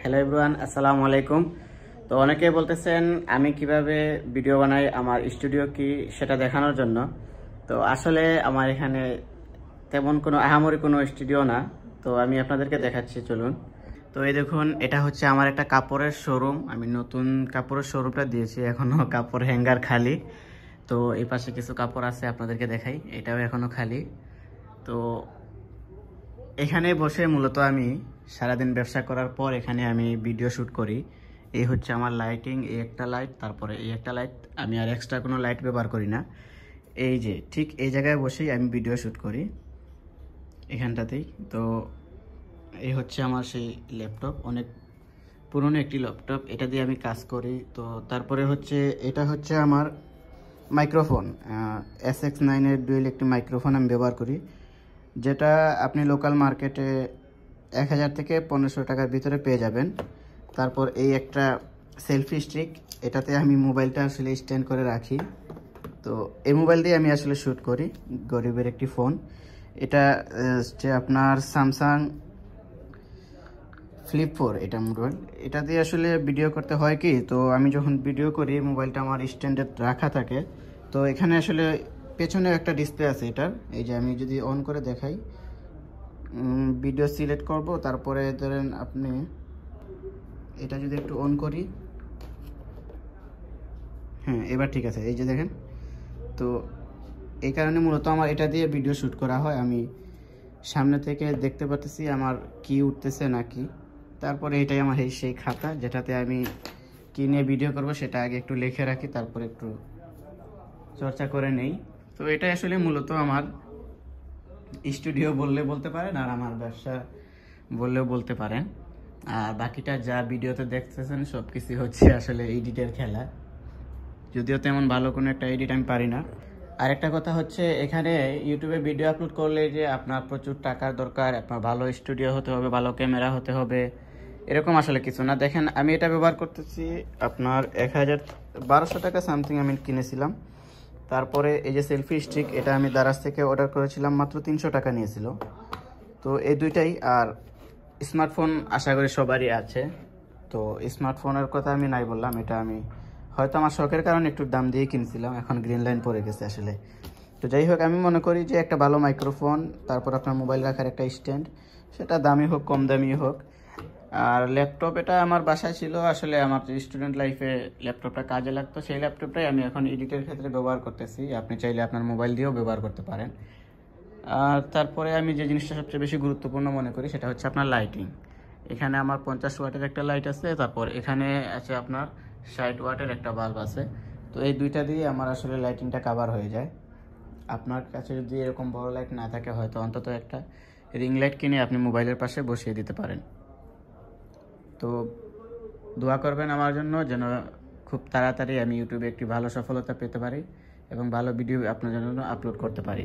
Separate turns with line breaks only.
Hello everyone, আসসালামু আলাইকুম। তো অনেকেই বলতেছেন আমি কিভাবে ভিডিও বানাই, আমার স্টুডিও কি সেটা দেখানোর জন্য। তো আসলে আমার এখানে তেমন কোনো আহামরি কোনো স্টুডিও না। তো আমি আপনাদেরকে দেখাচ্ছি, চলুন। তো এই দেখুন, এটা হচ্ছে আমার একটা কাপড়ের শোরুম। আমি নতুন কাপড়ের শোরুমটা দিয়েছি, এখনও কাপড় হ্যাঙ্গার খালি। তো এই পাশে কিছু কাপড় আছে, আপনাদেরকে দেখাই, এটাও এখনও খালি। তো এখানে বসে মূলত আমি সারাদিন ব্যবসা করার পর এখানে আমি ভিডিও শ্যুট করি। এই হচ্ছে আমার লাইটিং, এই একটা লাইট, তারপরে এই একটা লাইট। আমি আর এক্সট্রা কোনো লাইট ব্যবহার করি না। এই যে ঠিক এই জায়গায় বসেই আমি ভিডিও শ্যুট করি, এখানটাতেই। তো এই হচ্ছে আমার সেই ল্যাপটপ, অনেক পুরনো একটি ল্যাপটপ, এটা দিয়ে আমি কাজ করি। তো তারপরে হচ্ছে এটা হচ্ছে আমার মাইক্রোফোন, SX9-এর ডুয়েল একটি মাইক্রোফোন আমি ব্যবহার করি, যেটা আপনি লোকাল মার্কেটে 1000 থেকে 1500 টাকার ভিতরে পেয়ে যাবেন। তারপর এই একটা সেলফি স্টিক, এটাতে আমি মোবাইলটা আসলে স্ট্যান্ড করে রাখি। তো এই মোবাইল দিয়ে আমি আসলে শ্যুট করি, গরিবের একটি ফোন। এটা হচ্ছে আপনার স্যামসাং ফ্লিপ 4 এটা মোবাইল। এটা দিয়ে আসলে ভিডিও করতে হয় কি, তো আমি যখন ভিডিও করি মোবাইলটা আমার স্ট্যান্ডে রাখা থাকে। তো এখানে আসলে পেছনে একটা ডিসপ্লে আছে এটার। এই যে আমি যদি অন করে দেখাই, ভিডিও সিলেক্ট করব, তারপরে ধরেন আপনি এটা যদি একটু অন করি, হ্যাঁ এবার ঠিক আছে, এই যে দেখেন। তো এই কারণে মূলত আমার এটা দিয়ে ভিডিও শ্যুট করা হয়। আমি সামনে থেকে দেখতে পাচ্ছি আমার কি উঠতেছে নাকি। তারপরে এটাই আমার সেই খাতা, যেটাতে আমি কি নিয়ে ভিডিও করব সেটা আগে একটু লিখে রাখি, তারপরে একটু চর্চা করে নেই। তো এটাই আসলে মূলত আমার স্টুডিও বললে বলতে পারেন, আর আমার ব্যবসা বললেও বলতে পারেন। আর বাকিটা যা ভিডিওতে দেখতেছেন সব কিছু হচ্ছে আসলে এডিটের খেলা, যদিও তেমন ভালো কোনো একটা এডিট আমি পারি না। আর একটা কথা হচ্ছে, এখানে ইউটিউবে ভিডিও আপলোড করলে যে আপনার প্রচুর টাকার দরকার, আপনার ভালো স্টুডিও হতে হবে, ভালো ক্যামেরা হতে হবে, এরকম আসলে কিছু না। দেখেন আমি এটা ব্যবহার করতেছি আপনার 1200 টাকা সামথিং আমি কিনেছিলাম। তারপরে এই যে সেলফি স্টিক, এটা আমি দারাজ থেকে অর্ডার করেছিলাম, মাত্র 300 টাকা নিয়েছিল। তো এই দুইটাই। আর স্মার্টফোন আশা করি সবারই আছে। তো স্মার্টফোনের কথা আমি নাই বললাম, এটা আমি হয়তো আমার শখের কারণে একটু দাম দিয়ে কিনেছিলাম, এখন গ্রিন লাইন পড়ে গেছে আসলে। তো যাই হোক, আমি মনে করি যে একটা ভালো মাইক্রোফোন, তারপর আপনার মোবাইল রাখার একটা স্ট্যান্ড, সেটা দামি হোক কম দামি হোক। আর ল্যাপটপ, এটা আমার বাসায় ছিল, আসলে আমার স্টুডেন্ট লাইফে ল্যাপটপটা কাজে লাগতো, সেই ল্যাপটপটাই আমি এখন এডিটের ক্ষেত্রে ব্যবহার করতেছি। আপনি চাইলে আপনার মোবাইল দিয়েও ব্যবহার করতে পারেন। আর তারপরে আমি যে জিনিসটা সবচেয়ে বেশি গুরুত্বপূর্ণ মনে করি সেটা হচ্ছে আপনার লাইটিং। এখানে আমার 50 ওয়াটের একটা লাইট আছে, তারপর এখানে আছে আপনার 60 ওয়াটের একটা বাল্ব আছে। তো এই দুইটা দিয়ে আমার আসলে লাইটিংটা কাভার হয়ে যায়। আপনার কাছে যদি এরকম বড় লাইট না থাকে, হয়তো অন্তত একটা রিং লাইট কিনে আপনি মোবাইলের পাশে বসিয়ে দিতে পারেন। তো দোয়া করবেন আমার জন্য, যেন খুব তাড়াতাড়ি আমি ইউটিউবে একটি ভালো সফলতা পেতে পারি এবং ভালো ভিডিও আপনার জন্য আপলোড করতে পারি।